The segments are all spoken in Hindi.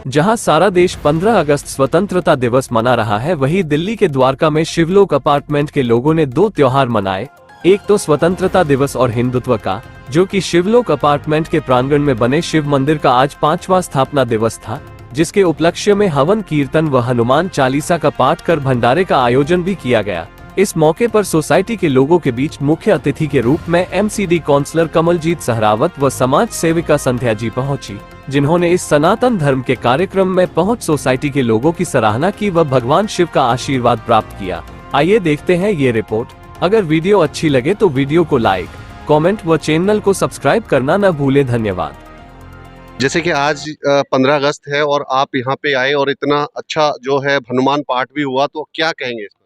जहां सारा देश 15 अगस्त स्वतंत्रता दिवस मना रहा है, वहीं दिल्ली के द्वारका में शिवलोक अपार्टमेंट के लोगों ने दो त्योहार मनाए। एक तो स्वतंत्रता दिवस और हिंदुत्व का, जो कि शिवलोक अपार्टमेंट के प्रांगण में बने शिव मंदिर का आज 5वां स्थापना दिवस था, जिसके उपलक्ष्य में हवन कीर्तन व हनुमान चालीसा का पाठ कर भंडारे का आयोजन भी किया गया। इस मौके पर सोसाइटी के लोगों के बीच मुख्य अतिथि के रूप में एमसीडी काउंसलर कमलजीत सहरावत व समाज सेविका संध्या जी पहुंची, जिन्होंने इस सनातन धर्म के कार्यक्रम में पहुंच सोसाइटी के लोगों की सराहना की व भगवान शिव का आशीर्वाद प्राप्त किया। आइए देखते हैं ये रिपोर्ट। अगर वीडियो अच्छी लगे तो वीडियो को लाइक, कमेंट व चैनल को सब्सक्राइब करना न भूले। धन्यवाद। जैसे कि आज 15 अगस्त है और आप यहाँ पे आए और इतना अच्छा जो है हनुमान पाठ भी हुआ, तो क्या कहेंगे इस पर?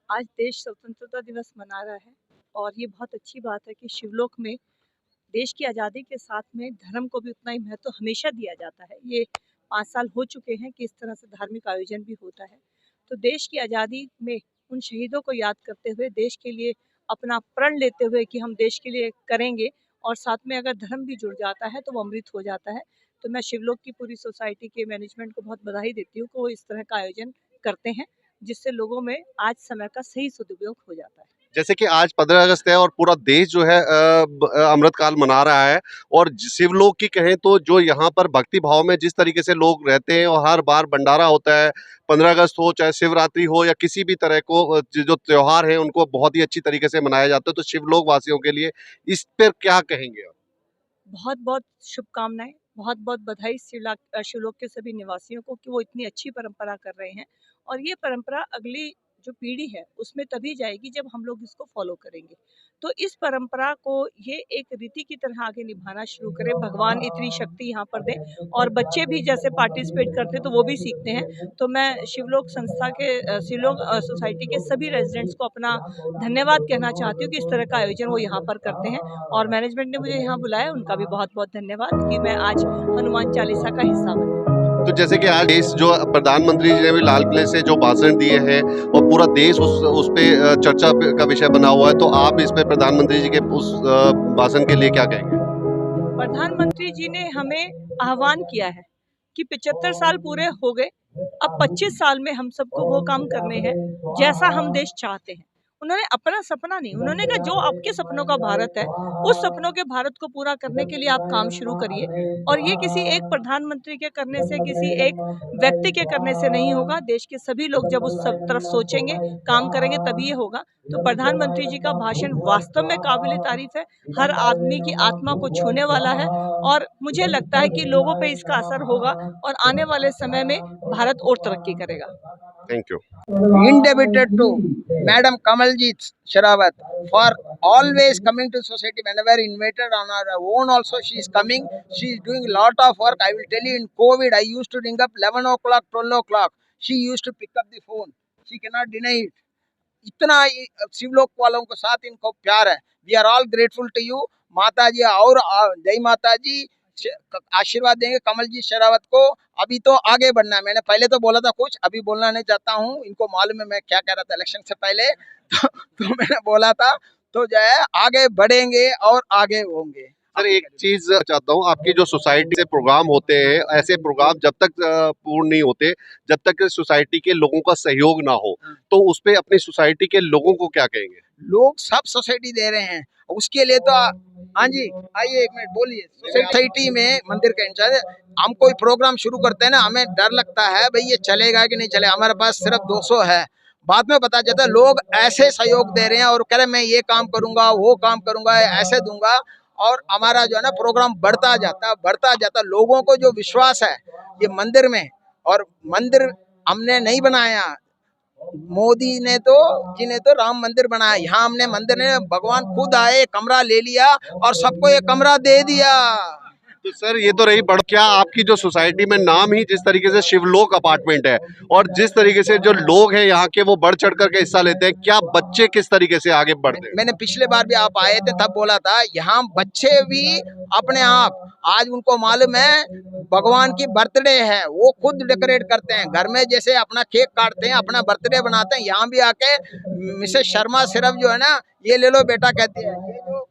आज देश स्वतंत्रता दिवस मना रहा है और ये बहुत अच्छी बात है कि शिवलोक में देश की आज़ादी के साथ में धर्म को भी उतना ही महत्व हमेशा दिया जाता है। ये 5 साल हो चुके हैं कि इस तरह से धार्मिक आयोजन भी होता है। तो देश की आज़ादी में उन शहीदों को याद करते हुए, देश के लिए अपना प्रण लेते हुए कि हम देश के लिए करेंगे, और साथ में अगर धर्म भी जुड़ जाता है तो वो अमृत हो जाता है। तो मैं शिवलोक की पूरी सोसाइटी के मैनेजमेंट को बहुत बधाई देती हूँ कि वो इस तरह का आयोजन करते हैं, जिससे लोगों में आज समय का सही सदुपयोग हो जाता है। जैसे कि आज 15 अगस्त है और पूरा देश जो है अमृत काल मना रहा है, और शिवलोक की कहें तो जो यहाँ पर भक्ति भाव में जिस तरीके से लोग रहते हैं और हर बार भंडारा होता है, 15 अगस्त हो चाहे शिवरात्रि हो या किसी भी तरह को जो त्योहार है उनको बहुत ही अच्छी तरीके से मनाया जाता है, तो शिवलोक वासियों के लिए इस पर क्या कहेंगे आप? बहुत बहुत शुभकामनाएं, बहुत बहुत बधाई शिवलोक के सभी निवासियों को कि वो इतनी अच्छी परंपरा कर रहे हैं, और ये परंपरा अगली जो पीढ़ी है उसमें तभी जाएगी जब हम लोग इसको फॉलो करेंगे। तो इस परंपरा को ये एक रीति की तरह आगे निभाना शुरू करें। भगवान इतनी शक्ति यहाँ पर दें, और बच्चे भी जैसे पार्टिसिपेट करते हैं तो वो भी सीखते हैं। तो मैं शिवलोक संस्था के शिवलोक सोसाइटी के सभी रेजिडेंट्स को अपना धन्यवाद कहना चाहती हूँ कि इस तरह का आयोजन वो यहाँ पर करते हैं, और मैनेजमेंट ने मुझे यहाँ बुलाया, उनका भी बहुत बहुत धन्यवाद कि मैं आज हनुमान चालीसा का हिस्सा बनी। तो जैसे कि आज देश जो प्रधानमंत्री जी ने भी लाल किले से जो भाषण दिए हैं और पूरा देश उस पे चर्चा का विषय बना हुआ है, तो आप इस पे प्रधानमंत्री जी के उस भाषण के लिए क्या कहेंगे? प्रधानमंत्री जी ने हमें आह्वान किया है कि 75 साल पूरे हो गए, अब 25 साल में हम सबको वो काम करने हैं जैसा हम देश चाहते हैं। उन्होंने अपना सपना नहीं, उन्होंने कहा जो आपके सपनों का भारत है, उस सपनों के भारत को पूरा करने के लिए आप काम शुरू करिए। और ये किसी एक प्रधानमंत्री के करने से, किसी एक व्यक्ति के करने से नहीं होगा। देश के सभी लोग जब उस सब तरफ सोचेंगे, काम करेंगे, तभी ये होगा। तो प्रधानमंत्री जी का भाषण वास्तव में काबिल तारीफ है, हर आदमी की आत्मा को छूने वाला है, और मुझे लगता है कि लोगों पे इसका असर होगा और आने वाले समय में भारत और तरक्की करेगा। Thank you. Indebted to Madam Kamaljeet Sherawat for always coming to society whenever invited on our own. Also, she is coming. She is doing a lot of work. I will tell you, in COVID, I used to ring up 11 o'clock, 12 o'clock. She used to pick up the phone. She cannot deny it. इतना शिवलोक वालों के साथ इनको प्यार है। We are all grateful to you माता जी, और जय माता जी। आशीर्वाद देंगे कमल जी शेरावत को। अभी तो आगे बढ़ना है। मैंने पहले तो बोला था कुछ, अभी बोलना नहीं चाहता हूँ। इनको मालूम है मैं क्या कह रहा था इलेक्शन से पहले। तो मैंने बोला था, तो जो है आगे बढ़ेंगे और आगे होंगे। सर, एक चीज चाहता हूँ, आपकी जो सोसाइटी से प्रोग्राम होते हैं, ऐसे प्रोग्राम जब तक पूर्ण नहीं होते, जब तक सोसाइटी के लोगों का सहयोग ना हो, तो उस पे अपनी सोसाइटी के लोगों को क्या कहेंगे? लोग सब सोसाइटी दे रहे हैं, उसके लिए तो हाँ जी, आइए एक मिनट बोलिए। सोसाइटी में मंदिर का इंचार्ज, हम कोई प्रोग्राम शुरू करते हैं ना, हमें डर लगता है भाई ये चलेगा कि नहीं चलेगा। हमारे पास सिर्फ 200 है, बाद में पता चलता है लोग ऐसे सहयोग दे रहे हैं और कह रहे हैं मैं ये काम करूंगा, वो काम करूंगा, ऐसे दूंगा, और हमारा जो है ना प्रोग्राम बढ़ता जाता। लोगों को जो विश्वास है ये मंदिर में, और मंदिर हमने नहीं बनाया, मोदी ने तो राम मंदिर बनाया। यहाँ हमने मंदिर ने, भगवान खुद आए, कमरा ले लिया और सबको ये कमरा दे दिया। तो सर, ये तो रही बढ़, क्या आपकी जो सोसाइटी में नाम ही जिस तरीके से शिवलोक अपार्टमेंट है, और जिस तरीके से जो लोग हैं यहाँ के वो बढ़ चढ़ करके हिस्सा लेते हैं, क्या बच्चे किस तरीके से आगे बढ़ते हैं? मैंने पिछले बार भी आप आए थे तब बोला था, यहाँ बच्चे भी अपने आप, आज उनको मालूम है भगवान की बर्थडे है, वो खुद डेकोरेट करते हैं घर में, जैसे अपना केक काटते हैं, अपना बर्थडे बनाते हैं। यहाँ भी आके मिसेस शर्मा सिर्फ जो है ना, ये ले लो बेटा कहती है, ये जो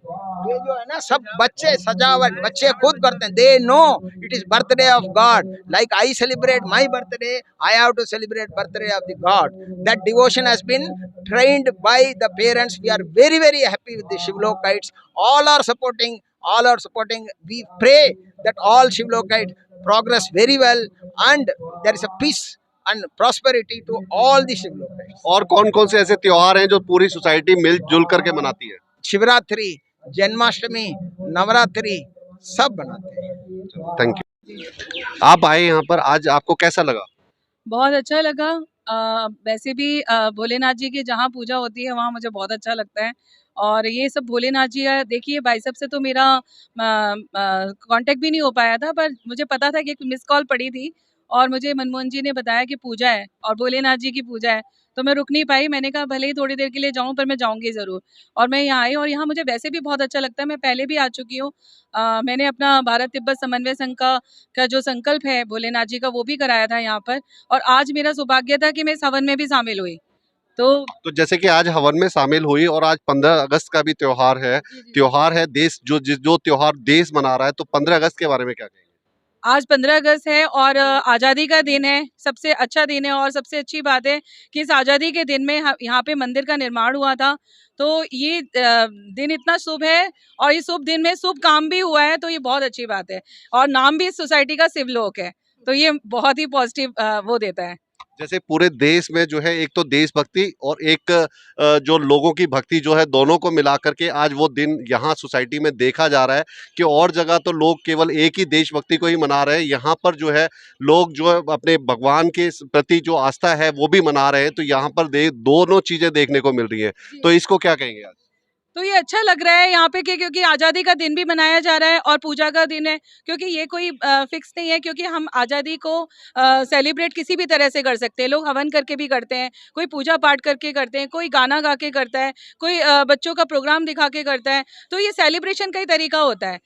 ये जो है ना सब बच्चे सजावट बच्चे खुद करते हैं. They know it is birthday of God. Like I celebrate my birthday, I have to celebrate birthday of the God. That devotion has been trained by the parents. We are very very happy with the Shivlokites. All are supporting. We pray that all Shivlokites progress very well and there is a peace and prosperity to all the Shivlokites. और कौन कौन से ऐसे त्योहार हैं जो पूरी सोसाइटी मिलजुल करके मनाती है? शिवरात्रि, जन्माष्टमी, नवरात्रि सब बनाते हैं. Thank you. आप आए यहाँ पर, आज आपको कैसा लगा? बहुत अच्छा लगा। वैसे भी भोलेनाथ जी की जहाँ पूजा होती है वहाँ मुझे बहुत अच्छा लगता है और ये सब भोलेनाथ जी का देखिए भाई साहब से तो मेरा कांटेक्ट भी नहीं हो पाया था, पर मुझे पता था कि एक मिस कॉल पड़ी थी और मुझे मनमोहन जी ने बताया कि पूजा है और भोलेनाथ जी की पूजा है, तो मैं रुक नहीं पाई। मैंने कहा भले ही थोड़ी देर के लिए जाऊं पर मैं जाऊंगी ज़रूर और मैं यहाँ आई और यहाँ मुझे वैसे भी बहुत अच्छा लगता है। मैं पहले भी आ चुकी हूँ। मैंने अपना भारत तिब्बत समन्वय संघ का जो संकल्प है भोलेनाथ जी का वो भी कराया था यहाँ पर और आज मेरा सौभाग्य था कि मैं इस हवन में भी शामिल हुई। तो जैसे कि आज हवन में शामिल हुई और आज 15 अगस्त का भी त्योहार है देश जो त्योहार देश मना रहा है, तो 15 अगस्त के बारे में क्या कहेंगे? आज 15 अगस्त है और आज़ादी का दिन है, सबसे अच्छा दिन है और सबसे अच्छी बात है कि इस आज़ादी के दिन में यहाँ पे मंदिर का निर्माण हुआ था, तो ये दिन इतना शुभ है और इस शुभ दिन में शुभ काम भी हुआ है, तो ये बहुत अच्छी बात है और नाम भी इस सोसाइटी का शिवलोक है, तो ये बहुत ही पॉजिटिव वो देता है। जैसे पूरे देश में जो है एक तो देशभक्ति और एक जो लोगों की भक्ति जो है, दोनों को मिला करके आज वो दिन यहाँ सोसाइटी में देखा जा रहा है कि और जगह तो लोग केवल एक ही देशभक्ति को ही मना रहे हैं, यहाँ पर जो है लोग जो है अपने भगवान के प्रति जो आस्था है वो भी मना रहे हैं, तो यहाँ पर दोनों चीजें देखने को मिल रही हैं, तो इसको क्या कहेंगे आज? तो ये अच्छा लग रहा है यहाँ पे क्योंकि आज़ादी का दिन भी मनाया जा रहा है और पूजा का दिन है, क्योंकि ये कोई फिक्स नहीं है, क्योंकि हम आज़ादी को सेलिब्रेट किसी भी तरह से कर सकते हैं। लोग हवन करके भी करते हैं, कोई पूजा पाठ करके करते हैं, कोई गाना गा के करता है, कोई बच्चों का प्रोग्राम दिखा के करता है, तो ये सेलिब्रेशन का ही तरीका होता है।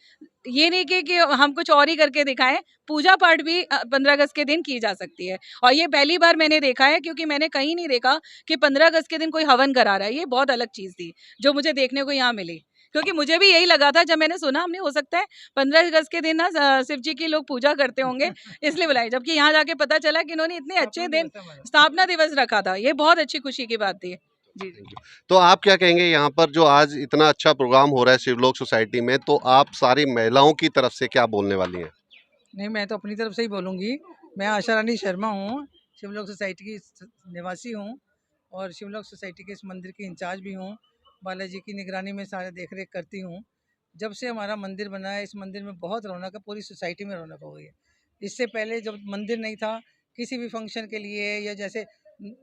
ये नहीं कि हम कुछ और ही करके दिखाएं। पूजा पाठ भी 15 अगस्त के दिन की जा सकती है और ये पहली बार मैंने देखा है, क्योंकि मैंने कहीं नहीं देखा कि 15 अगस्त के दिन कोई हवन करा रहा है। ये बहुत अलग चीज़ थी जो मुझे देखने को यहाँ मिली, क्योंकि मुझे भी यही लगा था जब मैंने सुना हमने हो सकता है 15 अगस्त के दिन ना शिव जी की लोग पूजा करते होंगे इसलिए बुलाई, जबकि यहाँ जाके पता चला कि इन्होंने इतने अच्छे दिन स्थापना दिवस रखा था। ये बहुत अच्छी खुशी की बात थी जी। तो आप क्या कहेंगे यहाँ पर जो आज इतना अच्छा प्रोग्राम हो रहा है शिवलोक सोसाइटी में, तो आप सारी महिलाओं की तरफ से क्या बोलने वाली हैं? नहीं, मैं तो अपनी तरफ से ही बोलूँगी। मैं आशा रानी शर्मा हूँ, शिवलोक सोसाइटी की निवासी हूँ और शिवलोक सोसाइटी के इस मंदिर की इंचार्ज भी हूँ। बालाजी की निगरानी में सारे देख रेख करती हूँ। जब से हमारा मंदिर बना है, इस मंदिर में बहुत रौनक है, पूरी सोसाइटी में रौनक हो गई है। इससे पहले जब मंदिर नहीं था, किसी भी फंक्शन के लिए या जैसे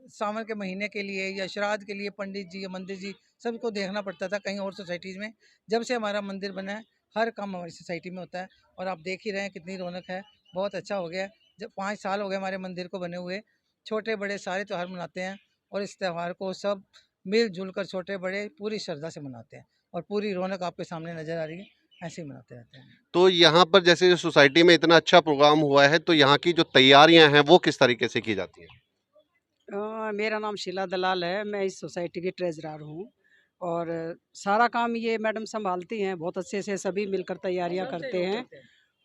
सावन के महीने के लिए या श्राद्ध के लिए पंडित जी या मंदिर जी सबको देखना पड़ता था कहीं और सोसाइटीज़ में। जब से हमारा मंदिर बना है, हर काम हमारी सोसाइटी में होता है और आप देख ही रहे हैं कितनी रौनक है। बहुत अच्छा हो गया है। जब 5 साल हो गए हमारे मंदिर को बने हुए, छोटे बड़े सारे त्यौहार मनाते हैं और इस त्यौहार को सब मिलजुल कर छोटे बड़े पूरी श्रद्धा से मनाते हैं और पूरी रौनक आपके सामने नज़र आ रही है, ऐसे ही मनाते रहते हैं। तो यहाँ पर जैसे जो सोसाइटी में इतना अच्छा प्रोग्राम हुआ है, तो यहाँ की जो तैयारियां हैं वो किस तरीके से की जाती हैं? मेरा नाम शीला दलाल है, मैं इस सोसाइटी की ट्रेजरर हूँ और सारा काम ये मैडम संभालती हैं। बहुत अच्छे से सभी मिलकर तैयारियां करते हैं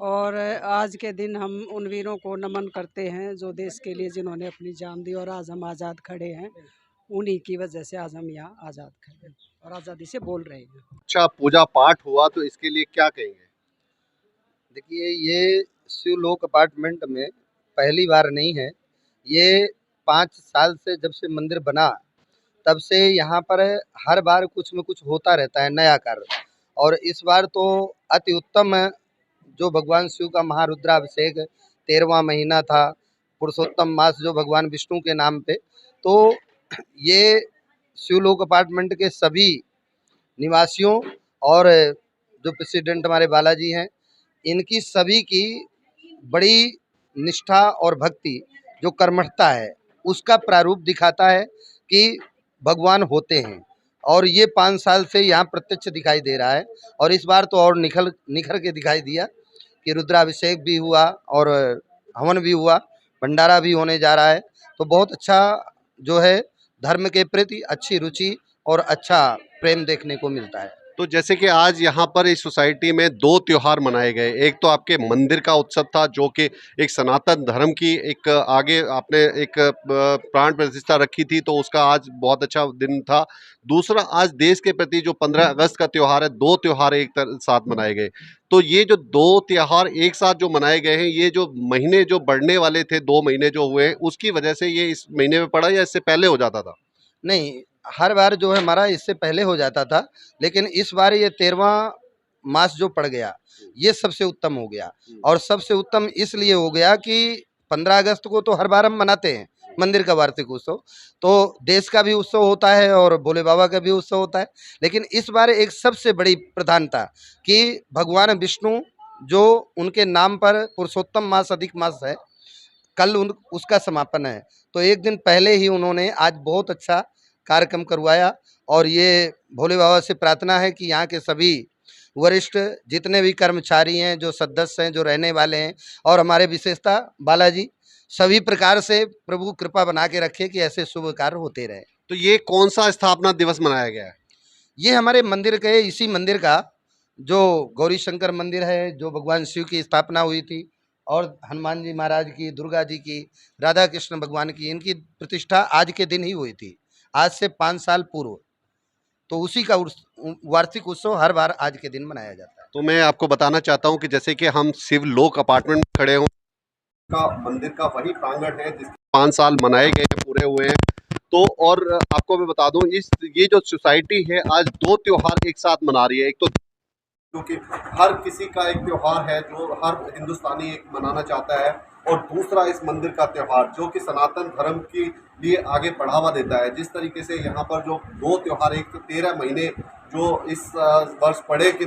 और आज के दिन हम उन वीरों को नमन करते हैं जो देश के लिए जिन्होंने अपनी जान दी और आज हम आज़ाद खड़े हैं। उन्हीं की वजह से आज हम यहाँ आज़ाद खड़े हैं और आज़ादी से बोल रहे हैं। अच्छा, पूजा पाठ हुआ, तो इसके लिए क्या कहेंगे? देखिए, ये शिवलोक अपार्टमेंट में पहली बार नहीं है। ये 5 साल से जब से मंदिर बना तब से यहाँ पर हर बार कुछ न कुछ होता रहता है नया कार्य, और इस बार तो अति उत्तम जो भगवान शिव का महारुद्राभिषेक 13वां महीना था, पुरुषोत्तम मास जो भगवान विष्णु के नाम पे, तो ये शिवलोक अपार्टमेंट के सभी निवासियों और जो प्रेसिडेंट हमारे बालाजी हैं, इनकी सभी की बड़ी निष्ठा और भक्ति जो कर्मठता है उसका प्रारूप दिखाता है कि भगवान होते हैं, और ये 5 साल से यहाँ प्रत्यक्ष दिखाई दे रहा है। और इस बार तो और निखर के दिखाई दिया कि रुद्राभिषेक भी हुआ और हवन भी हुआ, भंडारा भी होने जा रहा है। तो बहुत अच्छा जो है धर्म के प्रति अच्छी रुचि और अच्छा प्रेम देखने को मिलता है। तो जैसे कि आज यहाँ पर इस सोसाइटी में 2 त्योहार मनाए गए। एक तो आपके मंदिर का उत्सव था जो कि एक सनातन धर्म की एक आगे आपने एक प्राण प्रतिष्ठा रखी थी, तो उसका आज बहुत अच्छा दिन था। दूसरा आज देश के प्रति जो 15 अगस्त का त्योहार है, 2 त्योहार एक साथ मनाए गए। तो ये जो 2 त्योहार एक साथ जो मनाए गए हैं, ये जो महीने जो बढ़ने वाले थे, 2 महीने जो हुए, उसकी वजह से ये इस महीने में पड़ा या इससे पहले हो जाता था? नहीं, हर बार जो है हमारा इससे पहले हो जाता था, लेकिन इस बार ये 13वां मास जो पड़ गया, ये सबसे उत्तम हो गया। और सबसे उत्तम इसलिए हो गया कि 15 अगस्त को तो हर बार हम मनाते हैं मंदिर का वार्षिक उत्सव, तो देश का भी उत्सव होता है और भोले बाबा का भी उत्सव होता है। लेकिन इस बार एक सबसे बड़ी प्रधानता कि भगवान विष्णु जो उनके नाम पर पुरुषोत्तम मास अधिक मास है, कल उसका समापन है। तो एक दिन पहले ही उन्होंने आज बहुत अच्छा कार्यक्रम करवाया और ये भोले बाबा से प्रार्थना है कि यहाँ के सभी वरिष्ठ जितने भी कर्मचारी हैं, जो सदस्य हैं, जो रहने वाले हैं और हमारे विशेषता बालाजी, सभी प्रकार से प्रभु कृपा बना के रखे कि ऐसे शुभ कार्य होते रहे। तो ये कौन-सा स्थापना दिवस मनाया गया है? ये हमारे मंदिर के इसी मंदिर का जो गौरी शंकर मंदिर है, जो भगवान शिव की स्थापना हुई थी और हनुमान जी महाराज की, दुर्गा जी की, राधा कृष्ण भगवान की, इनकी प्रतिष्ठा आज के दिन ही हुई थी, आज से 5 साल पूर्व। तो उसी का वार्षिक उत्सव हर बार आज के दिन मनाया जाता है। तो मैं आपको बताना चाहता हूँ कि जैसे कि हम शिवलोक अपार्टमेंट में खड़े हों, का मंदिर का वही प्रांगण है जिसके 5 साल मनाए गए हैं, पूरे हुए हैं। तो और आपको मैं बता दूं, ये जो सोसाइटी है आज 2 त्योहार एक साथ मना रही है। एक तो क्योंकि हर किसी का एक त्योहार है जो हर हिंदुस्तानी एक मनाना चाहता है, और दूसरा इस मंदिर का त्योहार जो कि सनातन धर्म के लिए आगे बढ़ावा देता है। जिस तरीके से यहाँ पर जो 2 त्योहार, एक तो 13 महीने जो इस वर्ष पड़े कि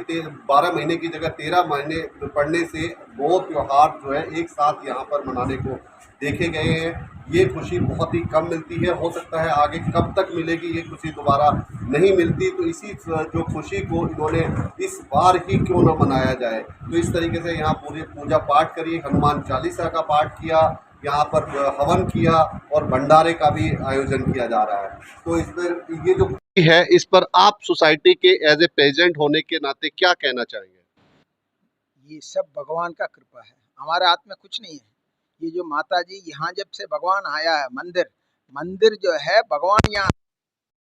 12 महीने की जगह 13 महीने पड़ने से 2 त्योहार जो है एक साथ यहाँ पर मनाने को देखे गए हैं। ये खुशी बहुत ही कम मिलती है, हो सकता है आगे कब तक मिलेगी ये खुशी दोबारा नहीं मिलती। तो इसी जो खुशी को इन्होंने इस बार ही क्यों ना मनाया जाए। तो इस तरीके से यहाँ पूरी पूजा पाठ करी, हनुमान चालीसा का पाठ किया, यहाँ पर हवन किया और भंडारे का भी आयोजन किया जा रहा है। तो इस पर ये जो खुशी है, इस पर आप सोसाइटी के एज ए प्रेजेंट होने के नाते क्या कहना चाहेंगे? ये सब भगवान का कृपा है, हमारे हाथ में कुछ नहीं है। ये जो माता जी यहाँ जब से भगवान आया है, मंदिर जो है भगवान यहाँ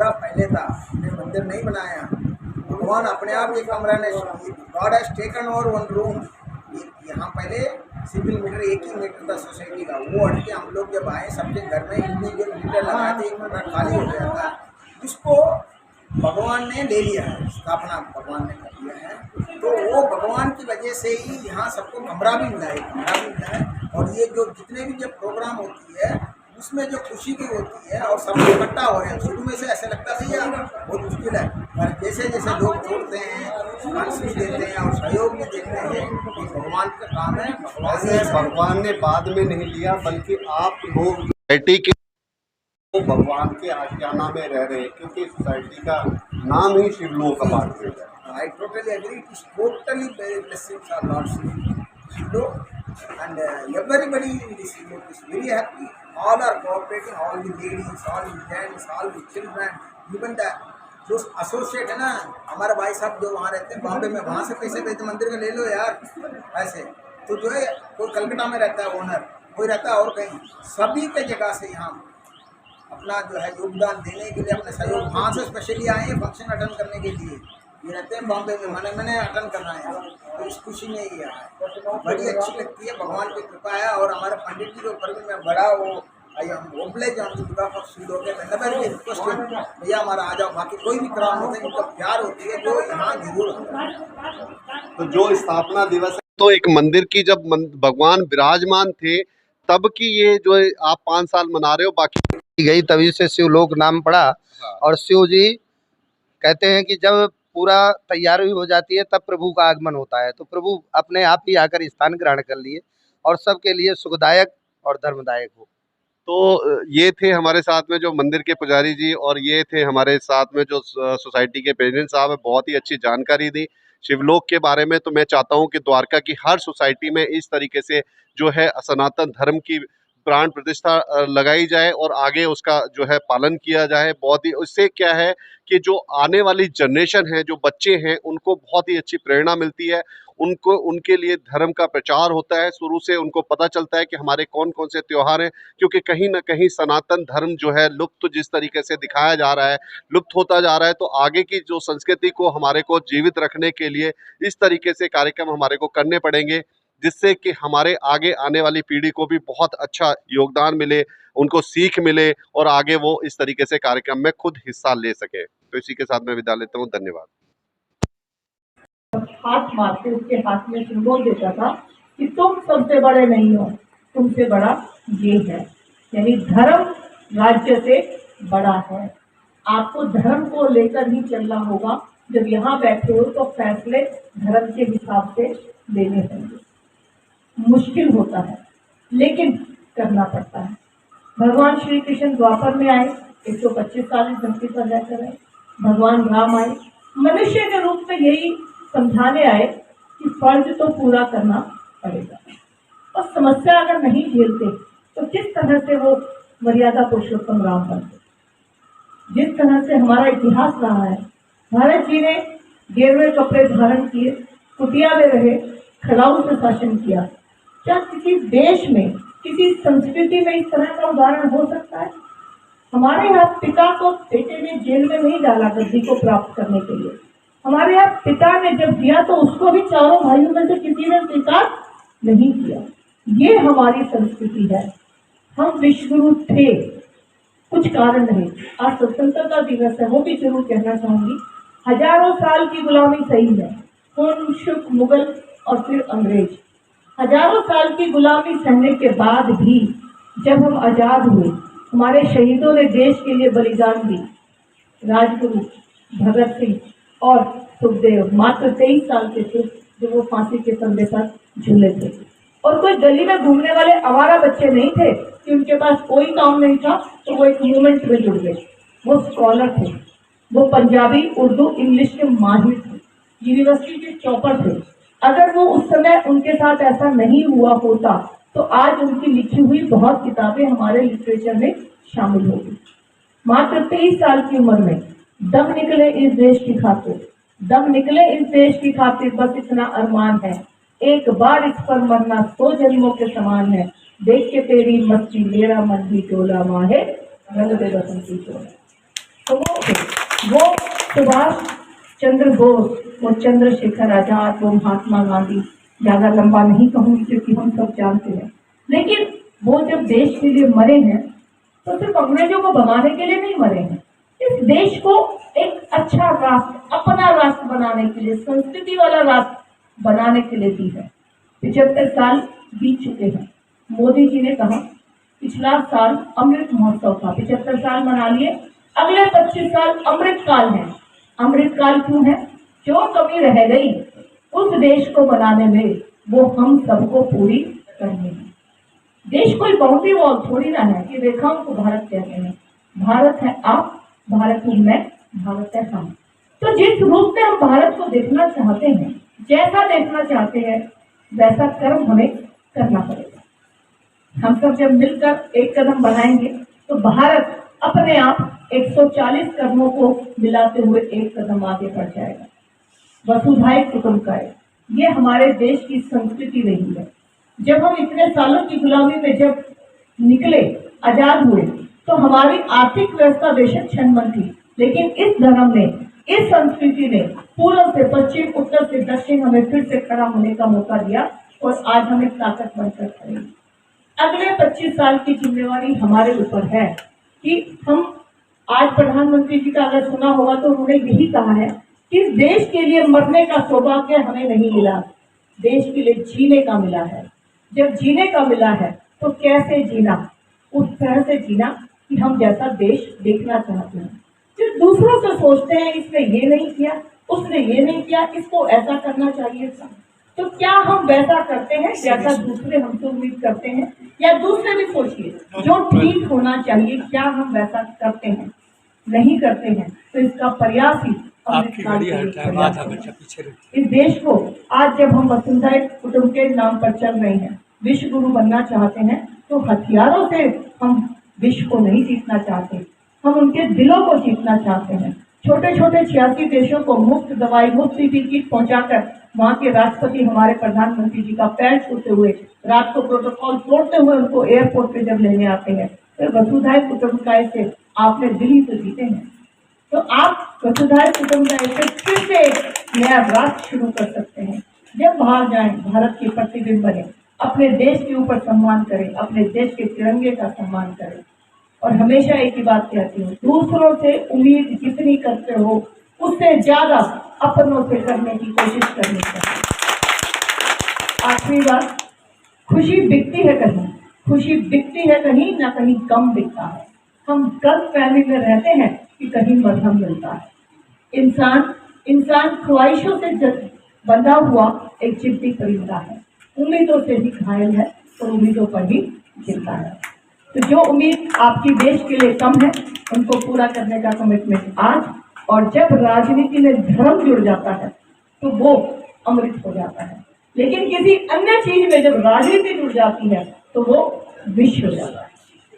पहले था, हमने मंदिर नहीं बनाया, भगवान अपने आप ये कमरा ने, God has taken over one room. यहाँ पहले सिविल मीटर 1 ही मीटर था सोसाइटी का, वो हट के हम लोग जब आए सबके घर में इंडिविजुअल मीटर लगाए थे, 1 मीटर खाली हो गया था, उसको भगवान ने ले लिया है, स्थापना भगवान ने कर दिया है। तो वो भगवान की वजह से ही यहाँ सबको कमरा भी मिला है, और ये जो जितने भी जब प्रोग्राम होती है उसमें जो खुशी की होती है और सब इकट्ठा हो रहे हैं। शुरू में से ऐसा लगता था यार बहुत मुश्किल है, पर जैसे जैसे लोग जोड़ते हैं, कॉन्फ्रेंस देते हैं और सहयोग भी देते हैं, ये भगवान का काम है। भगवान ने बाद में नहीं लिया, बल्कि आप लोग सोसाइटी के तो भगवान के आशियाना में रह रहे हैं, क्योंकि सोसाइटी का नाम ही शिवलोक अपार्टमेंट है। I totally agree. It is totally very blessings are Lord Shivlok, and everybody in this Shivlok is very happy. All are cooperating, all the ladies, all the gents, all the children, even the जो एसोसिएट है ना, हमारे भाई साहब जो वहाँ रहते हैं बॉम्बे में, वहाँ से पैसे भेजते मंदिर का ले लो यार ऐसे। तो जो है कोई कलकत्ता में रहता है ओनर, कोई रहता है और कहीं, सभी के जगह से यहाँ अपना जो है योगदान देने के लिए अपने सहयोग, वहाँ से स्पेशली आए हैं फंक्शन अटेंड करने के लिए। ये रहते हैं बॉम्बे में, मैंने अटेंड करना है, तो इस खुशी में ही आया, बड़ी अच्छी लगती है, भगवान की कृपा है। और हमारे पंडित जी के ऊपर भी मैं बड़ा वो भैया हमारा आ जाओ, बाकी कोई भी काम होता है उनका प्यार होती है जो यहाँ जरूर होता है। तो जो स्थापना दिवस है, तो एक मंदिर की जब भगवान विराजमान थे तब की ये जो आप 5 साल मना रहे हो, बाकी गई तभी से शिवलोक नाम पड़ा। और शिव जी कहते हैं कि जब पूरा तैयारी हो जाती है तब प्रभु का आगमन होता है, तो प्रभु अपने आप ही आकर स्थान ग्रहण कर लिए और सबके लिए सुखदायक और धर्मदायक हो। तो ये थे हमारे साथ में जो मंदिर के पुजारी जी, और ये थे हमारे साथ में जो सोसाइटी के प्रेसिडेंट साहब है, बहुत ही अच्छी जानकारी दी शिवलोक के बारे में। तो मैं चाहता हूँ कि द्वारका की हर सोसाइटी में इस तरीके से जो है सनातन धर्म की प्राण प्रतिष्ठा लगाई जाए और आगे उसका जो है पालन किया जाए। बहुत ही उससे क्या है कि जो आने वाली जनरेशन है, जो बच्चे हैं, उनको बहुत ही अच्छी प्रेरणा मिलती है। उनको उनके लिए धर्म का प्रचार होता है, शुरू से उनको पता चलता है कि हमारे कौन-कौन से त्योहार हैं, क्योंकि कहीं न कहीं सनातन धर्म जो है लुप्त जिस तरीके से दिखाया जा रहा है, लुप्त होता जा रहा है, तो आगे की जो संस्कृति को हमारे को जीवित रखने के लिए इस तरीके से कार्यक्रम हमारे को करने पड़ेंगे, जिससे कि हमारे आगे आने वाली पीढ़ी को भी बहुत अच्छा योगदान मिले, उनको सीख मिले और आगे वो इस तरीके से कार्यक्रम में खुद हिस्सा ले सकें। तो इसी के साथ मैं विदा लेता हूँ। धन्यवाद। हाथ मारते उसके हाथ में सिंबल देता था कि तुम सबसे बड़े नहीं हो, तुमसे बड़ा ये है। यानी धर्म राज्य से बड़ा है। आपको धर्म को लेकर ही चलना होगा। जब यहाँ बैठे हो तो फैसले धर्म के हिसाब से लेने होंगे। मुश्किल होता है लेकिन करना पड़ता है। भगवान श्री कृष्ण द्वापर में आए, 125 साल इस धरती पर रहकर आए। भगवान राम आए, मनुष्य के रूप में यही समझाने आए कि फर्ज तो पूरा करना पड़ेगा, और समस्या अगर नहीं झेलते तो किस तरह से वो मर्यादा पुरुषोत्तम राम बनते। जिस तरह से हमारा इतिहास रहा है, भारत जी ने गेरुए कपड़े धारण किए, कुटिया में रहे, खड़ाऊ से शासन किया। क्या किसी देश में, किसी संस्कृति में इस तरह का उदाहरण हो सकता है? हमारे यहाँ पिता को बेटे ने जेल में नहीं डाला गद्दी को प्राप्त करने के लिए। हमारे यहाँ पिता ने जब दिया तो उसको भी चारों भाइयों में से किसी ने स्वीकार नहीं किया। ये हमारी संस्कृति है। हम विश्वगुरु थे, कुछ कारण नहीं। आज स्वतंत्रता दिवस है, वो भी जरूर कहना चाहूंगी। हजारों साल की गुलामी सही है, हुन, शुक, मुगल और फिर अंग्रेज। हजारों साल की गुलामी सहने के बाद भी जब हम आजाद हुए, हमारे शहीदों ने देश के लिए बलिदान दी। राजगुरु भगत सिंह और सुखदेव मात्र 23 साल के थे जब वो फांसी के फंदे पर झूले थे। और कोई गली में घूमने वाले आवारा बच्चे नहीं थे कि उनके पास कोई काम नहीं था तो वो एक मूवमेंट में जुड़ गए। वो स्कॉलर थे, वो पंजाबी, उर्दू, इंग्लिश के माहिर थे, यूनिवर्सिटी के टॉपर थे। अगर वो उस समय उनके साथ ऐसा नहीं हुआ होता तो आज उनकी लिखी हुई बहुत किताबें हमारे लिटरेचर में शामिल होगी। मात्र 23 साल की उम्र में दम निकले इस देश की खातिर, दम निकले इस देश की खातिर, बस इतना अरमान है, एक बार इस पर मरना 100 जन्मों के समान है। देख के तेरी मस्ती मेरा मन भी डोला माहे, रंग दे बसंती चोला। तो वो सुभाष चंद्र बोस, वो चंद्रशेखर आजाद, वो महात्मा गांधी, ज्यादा लंबा नहीं कहूंगी क्योंकि हम सब जानते हैं। लेकिन वो जब देश के लिए मरे हैं तो सिर्फ अंग्रेजों को भगाने के लिए नहीं मरे हैं। इस देश को एक अच्छा राष्ट्र, अपना राष्ट्र बनाने के लिए, संस्कृति वाला राष्ट्र बनाने के लिए दी है। 75 साल बीत चुके हैं। मोदी जी ने कहा पिछला साल अमृत महोत्सव था, 75 साल मना लिए, अगले 25 साल अमृत काल है। अमृत काल क्यों है? जो कमी रह गई उस देश को बनाने में वो हम सबको पूरी करनी है। देश कोई बाउंड्री वॉल थोड़ी ना है कि रेखाओं को भारत कहते हैं। भारत है आप, भारत हूँ मैं, भारत है हम। तो जिस रूप में हम भारत को देखना चाहते हैं, जैसा देखना चाहते हैं, वैसा कर्म हमें करना पड़ेगा। हम सब जब मिलकर एक कदम बढ़ाएंगे तो भारत अपने आप 140 कदमों को मिलाते हुए एक कदम आगे बढ़ जाएगा। वसुधैव कुटुंबकम, ये हमारे देश की संस्कृति रही है। जब हम इतने सालों की गुलामी में जब निकले, आजाद हुए, तो हमारी आर्थिक व्यवस्था बेशक छन-मन थी, लेकिन इस धर्म ने, इस संस्कृति ने पूर्व से पश्चिम, उत्तर से दक्षिण हमें फिर से खड़ा होने का मौका दिया और आज हमें ताकत बनकर खड़े हैं। अगले 25 साल की जिम्मेवारी हमारे ऊपर है कि हम, आज प्रधानमंत्री जी का अगर सुना होगा तो उन्होंने यही कहा है कि इस देश के लिए मरने का सौभाग्य हमें नहीं मिला, देश के लिए जीने का मिला है। जब जीने का मिला है तो कैसे जीना? उस तरह से जीना कि हम जैसा देश देखना चाहते हैं। फिर दूसरों से सोचते हैं इसने ये नहीं किया, उसने ये नहीं किया, इसको ऐसा करना चाहिए था। तो क्या हम वैसा करते हैं जैसा दूसरे हमसे उम्मीद करते हैं? या दूसरे भी सोचिए जो ठीक होना चाहिए, क्या हम वैसा करते हैं? नहीं करते हैं तो इसका प्रयास ही इस देश को, आज जब हम वसुधैव कुटुंबकम के नाम पर चल रहे हैं, विश्व गुरु बनना चाहते हैं, तो हथियारों से हम विश्व को नहीं जीतना चाहते, हम उनके दिलों को जीतना चाहते हैं। छोटे छोटे 86 देशों को मुफ्त दवाई, मुफ्त पीपीई किट पहुंचाकर वहाँ के राष्ट्रपति हमारे प्रधानमंत्री जी का पैर छूते हुए, रात को प्रोटोकॉल तोड़ते हुए उनको एयरपोर्ट पे जब लेने आते हैं, तो वसुधैव कुटुंबकम से आपने दिल ही तो जीते हैं। तो आप वसुधैव कुटुंबकम से फिर से एक नया राष्ट्र शुरू कर सकते हैं। जब बाहर जाएं, भारत के प्रतिबिंब बने, अपने देश के ऊपर सम्मान करें, अपने देश के तिरंगे का सम्मान करें। और हमेशा एक ही बात कहती हूँ, दूसरों से उम्मीद जितनी करते हो उससे ज्यादा अपनों से करने की कोशिश करनी चाहिए। आखिरी बात, खुशी बिकती है कहीं, खुशी बिकती है कहीं ना कहीं, गम बिकता है। हम गलत फहमी में रहते हैं कि कहीं मरहम मिलता है। इंसान ख्वाहिशों से बंधा हुआ एक जिद्दी परिंदा है, उम्मीदों से ही घायल है और उम्मीदों पर ही जिंदा है। तो जो उम्मीद आपकी देश के लिए कम है, उनको पूरा करने का कमिटमेंट आज। और जब राजनीति में धर्म जुड़ जाता है तो वो अमृत हो जाता है, लेकिन किसी अन्य चीज में जब राजनीति जुड़ जाती है तो वो विष हो जाता है।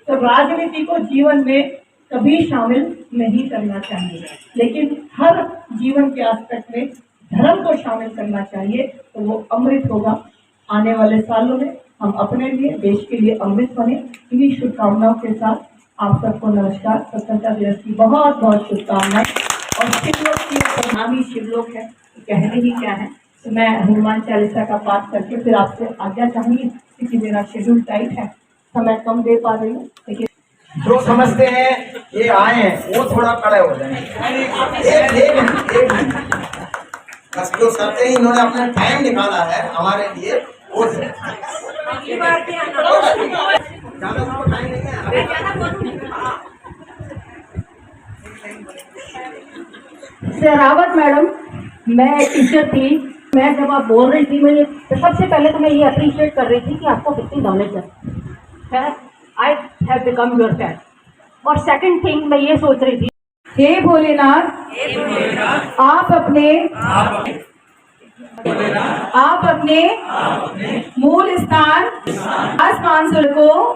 तो राजनीति को जीवन में कभी शामिल नहीं करना चाहिए, लेकिन हर जीवन के एस्पेक्ट में धर्म को शामिल करना चाहिए, तो वो अमृत होगा। आने वाले सालों में हम अपने लिए, देश के लिए अमृत बने। इन्हीं शुभकामनाओं के साथ आप सबको नमस्कार। स्वतंत्रता दिवस की बहुत बहुत शुभकामनाएं। और शिवलोक की प्रणामी शिवलोक है, कहने ही क्या है। तो मैं हनुमान चालीसा का पाठ करके फिर आपसे आज्ञा चाहूंगी, क्योंकि मेरा शेड्यूल टाइट है, समय कम दे पा रही हूँ, लेकिन जो समझते हैं ये आए हैं वो थोड़ा खड़े हो जाएं। एक मिनट बस, जो करते ही इन्होंने अपना टाइम निकाला है हमारे लिए, वो शेरावत मैडम, मैं टीचर थी, मैं जब आप बोल रही थी, मैं सबसे पहले तो मैं ये अप्रिशिएट कर रही थी कि आपको कितनी नॉलेज है। I have become your fan. और सेकंड थिंग मैं ये सोच रही थी, हे भोलेनाथ, आप अपने मूल स्थान आसमान सुर को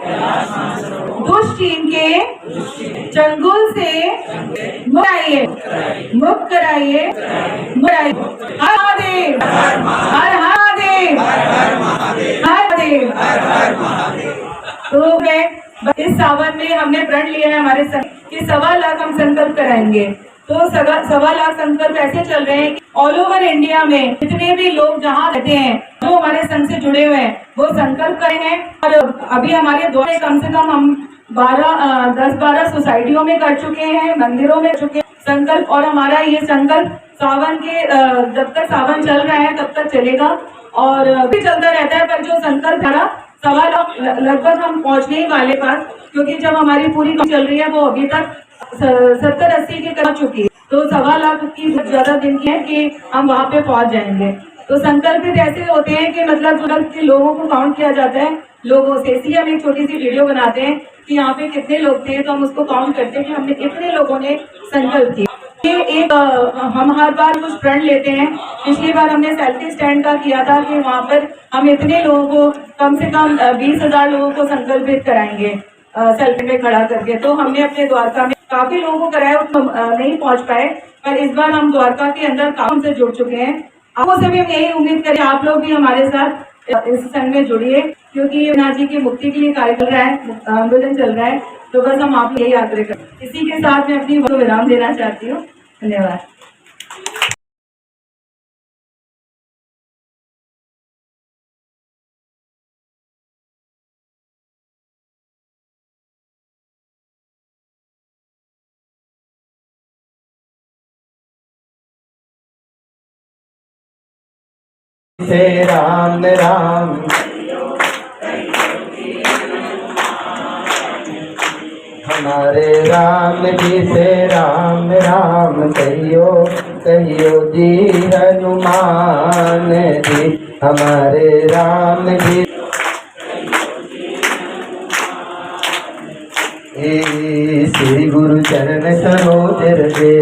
दुष्ट चीन के चंगुल से मुक्त कराइए। हर महादेव, हर महादेव, हर महादेव। तो मैं इस सावन में हमने प्रण लिया है हमारे संघ कि 1.25 लाख हम संकल्प कराएंगे। तो 1.25 लाख संकल्प ऐसे चल रहे हैं कि ऑल ओवर इंडिया में जितने भी लोग जहाँ रहते हैं, जो हमारे संघ से जुड़े हुए हैं, वो संकल्प करे हैं। और अभी हमारे द्वारा कम से कम हम 10-12 सोसाइटियों में कर चुके हैं, मंदिरों में कर चुके हैं संकल्प। और हमारा ये संकल्प सावन के जब तक सावन चल रहा है तब तक चलेगा और भी चलता रहता है। पर जो संकल्प है 1.25 लाख लगभग हम पहुंचने ही वाले पास, क्योंकि जब हमारी पूरी चल रही है वो अभी तक 70-80 के कर चुकी है। तो 1.25 लाख की ज्यादा दिन की है कि हम वहाँ पे पहुंच जाएंगे। तो संकल्प ऐसे होते हैं कि मतलब के लोगों को काउंट किया जाता है लोगों से। इसलिए हम एक छोटी सी वीडियो बनाते हैं कि यहाँ पे कितने लोग थे, तो हम उसको काउंट करते हैं कि हमने कितने लोगों ने संकल्प किया। एक हम हर बार कुछ प्रण लेते हैं। पिछली बार हमने सेल्फी स्टैंड का किया था कि वहाँ पर हम इतने लोगों को कम से कम 20,000 लोगों को संकल्पित कराएंगे सेल्फी में खड़ा करके। तो हमने अपने द्वारका में काफी लोगों को कराया, नहीं पहुंच पाए, पर इस बार हम द्वारका के अंदर काम से जुड़ चुके हैं। आपको से भी हम यही उम्मीद करें आप लोग भी हमारे साथ इस संघ में जुड़िए, क्योंकि नाथ जी की मुक्ति के लिए कार्य चल रहा है, आंदोलन चल रहा है। तो बस हम आप यही आग्रह करें। इसी के साथ मैं अपनी विराम देना चाहती हूँ। धन्यवाद। से राम राम, हमारे राम जी से राम राम कहियो कहियो जी हनुमान जी, हमारे राम जी। श्री गुरु चरण सरोज रजे,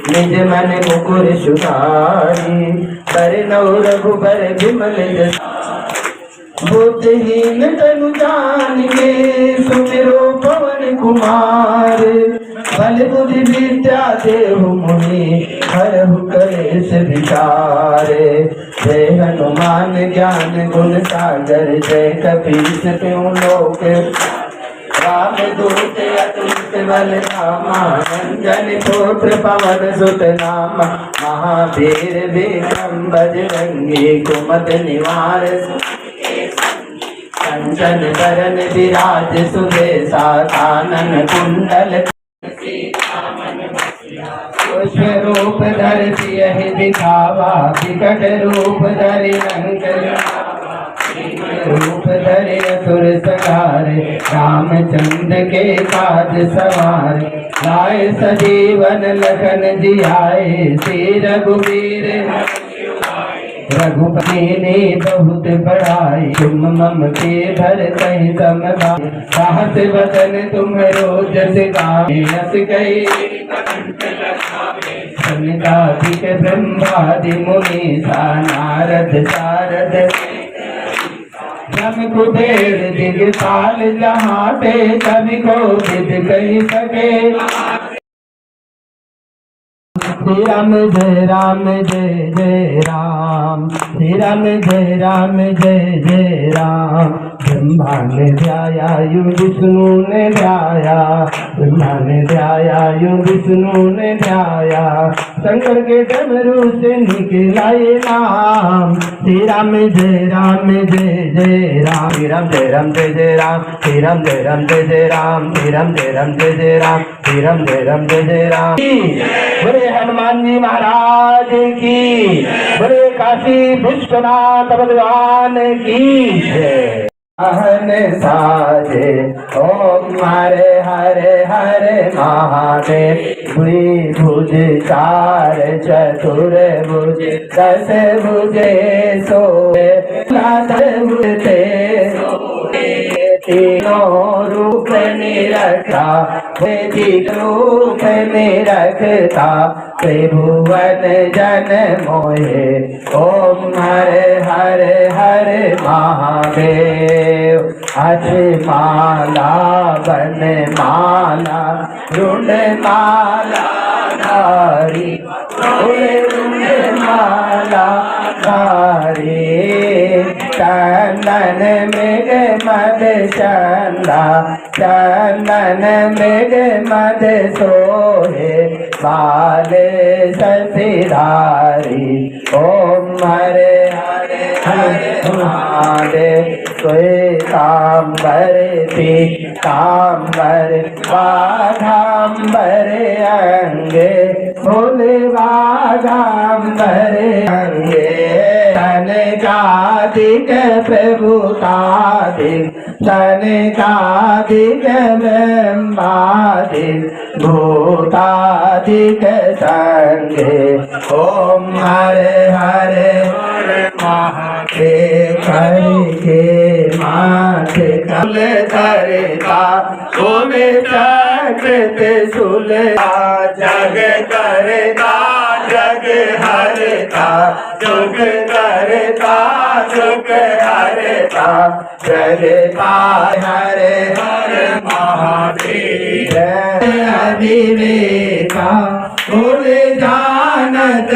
निज मन मुकुर सुधारी, बरनउँ रघुबर बिमल जसु। बुद्धहीन तनु जान के सुमिरो पवन कुमार। बल बुद्धि विद्या देहु मुनि हरहु कलेश विचारे। जय हनुमान ज्ञान गुण सागर जय कपीस तिहु लोक राम दूत अतुलित बल धामा। अंजन पुत्र पवन सुत नामा। महावीर विक्रम बजरंगी कुमति निवार कंचन बरन विराज सुबेसा। कानन कुंडल पुष्प रूप धरि सियहि दिखावा। विकट रूप धरि लंक रूप धरि असुर संहारे। रामचंद्र के काज सवारे। लाए सजीवन लखन जियाए। श्री रघुवीर रघुपति ने बहुत बड़ाई। तुम मम के भर कहीं सम भाई। साहस वदन तुम रोज गाए। हंस गई सनकादिक ब्रह्मादि मुनीसा। नारद सारद जम कुबेर दिगपाल जहाँ ते। कवि को विद कही सके। श्री राम जय जय राम। श्री राम जय जय राम। ब्रह्मा ने ध्याया यूं विष्णु ने ध्याया। ब्रह्मा ने ध्याया यूं विष्णु ने ध्याया। शंकर के डमरू से निकला ये नाम। श्री राम जय जय राम। श्री राम जय जय राम। श्री राम जय जय राम। श्री राम जय जय राम। श्री राम जय जय राम। बोले हनुमान जी महाराज की। बोले काशी विश्वनाथ भगवान की जय। आहन साजे ओम हरे हरे हरे महादेव। बुरी भुज चार चतुर भुज दस भुजे सोए। लात भुजते तीनों रूप निरखा। रूप निरखता त्रिभुवन जन मोहे। ओम हरे हरे हरे महादेव। अज माला बन माला रुंड माला धारी। रुंड माला धारी। चंदन मृग मद चंदा। चंदन मृग मद सोहे। बाल शशिधारी। ओम हरे हरे हरे महादेव। श्वेतांबर पीतांबर बाघांबर अंगे। फूल बाघांबर अंगे। तनकादिक प्रभुतादिक। तनकादिक ब्रह्मादिक। भूतादिक संगे। ओम हरे हरे महादेव। हरि के माथे कल धरता। सोम चक्र सुलता। जग करता जग हरता। जुग करता जुग हरता। जगता हरे हरे महादेव। अविवेका भूल जानत